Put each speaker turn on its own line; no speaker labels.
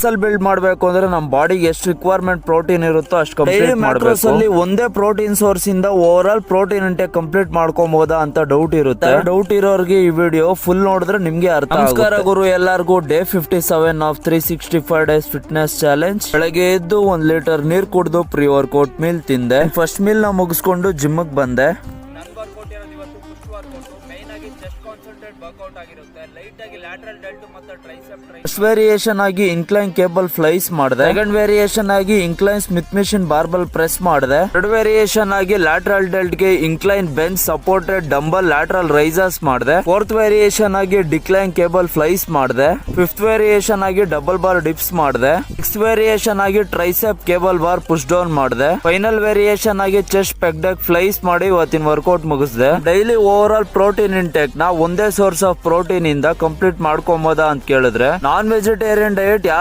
Muscle build ಮಾಡ್ಬೇಕು ಅಂದ್ರೆ ನಮ್ ಬಾಡಿಗೆ ಎಷ್ಟು ರಿಕ್ವೈರ್ಮೆಂಟ್ ಪ್ರೋಟೀನ್ ಇರುತ್ತೋ ಅಷ್ಟು ಕಂಪ್ಲೀಟ್ ಮಾಡ್ಬೇಕು. ಅಲ್ಲಿ ಒಂದೇ ಪ್ರೋಟೀನ್ ಸೋರ್ಸ್ ಇಂದ overall protein intake complete ಮಾಡ್ಕೊಬಹುದಾ ಅಂತ ಡೌಟ್ ಇರುತ್ತೆ. ಡೌಟ್ ಇರೋರಿಗೆ ಈ ವಿಡಿಯೋ ಫುಲ್ ನೋಡಿದ್ರೆ ನಿಮ್ಗೆ ಅರ್ಥ ಆಗುತ್ತೆ. ನಮಸ್ಕಾರ ಗುರು ಎಲ್ಲರಿಗೂ. Day 57 of 365 days fitness challenge. ಬೆಳಗ್ಗೆ ಎದ್ದು 1 ಲೀಟರ್ ನೀರ್ ಕುಡ್ದು ಪ್ರೀ ವರ್ಕೌಟ್ ಮೀಲ್ ತಿಂದೆ. ಫಸ್ಟ್ ಮೀಲ್ ನ ಮುಗಿಸ್ಕೊಂಡು ಜಿಮ್ ಬಂದೆ.
ನನ್ ವರ್ಕೌಟ್ ಇರೋದು ಇವತ್ತು ಪುಶ್ ವರ್ಕೌಟ್. ಮೈನ್ ಆಗಿ ಚೆಸ್ಟ್ ಕಾನ್ಸಂಟ್ರೇಟ್ ವರ್ಕೌಟ್ ಆಗಿರುತ್ತೆ. ಲೈಟ್ ಆಗಿ ಲ್ಯಾಟರಲ್ ಡೆಲ್ಟ್ ಮತ್ತೆ ಟ್ರೈಸೆಪ್
ಫಸ್ಟ್ ವೇರಿಯೇಷನ್ ಆಗಿ ಇನ್ಕ್ಲೈನ್ ಕೇಬಲ್ ಫ್ಲೈಸ್ ಮಾಡಿದೆ. ಸೆಕೆಂಡ್ ವೇರಿಯೇಷನ್ ಆಗಿ incline Smith machine barbell press ಮಾಡಿದೆ. ಥರ್ಡ್ ವೇರಿಯೇಷನ್ ಆಗಿ ಲ್ಯಾಟರಲ್ ಡೆಲ್ಟ್ ಗೆ incline bench supported dumbbell lateral raisers ಮಾಡಿದೆ. ಫೋರ್ತ್ ವೇರಿಯೇಷನ್ ಆಗಿ ಡಿಕ್ಲೈನ್ ಕೇಬಲ್ ಫ್ಲೈಸ್ ಮಾಡಿದೆ. ಫಿಫ್ತ್ ವೇರಿಯೇಷನ್ ಆಗಿ ಡಬಲ್ ಬಾರ್ ಡಿಪ್ಸ್ ಮಾಡಿದೆ. ಸಿಕ್ಸ್ ವೇರಿಯೇಷನ್ ಆಗಿ tricep cable bar push down ಮಾಡಿದೆ. ಫೈನಲ್ ವೇರಿಯೇಷನ್ ಆಗಿ ಚೆಸ್ಟ್ ಪೆಗ್ ಡೆಕ್ ಫ್ಲೈಸ್ ಮಾಡಿ ಇವತ್ತಿನ ವರ್ಕೌಟ್ ಮುಗಿಸಿದೆ. Daily overall protein intake ನಾ ಒಂದೇ ಸೋರ್ಸ್ ಆಫ್ ಪ್ರೋಟೀನ್ ಇಂದ ಕಂಪ್ಲೀಟ್ ಮಾಡ್ಕೊಬೋದಾ ಅಂತ ಕೇಳಿದ್ರೆ ನಾನ್ ವೆಜಿಟೇರಿಯನ್ ಡಯಟ್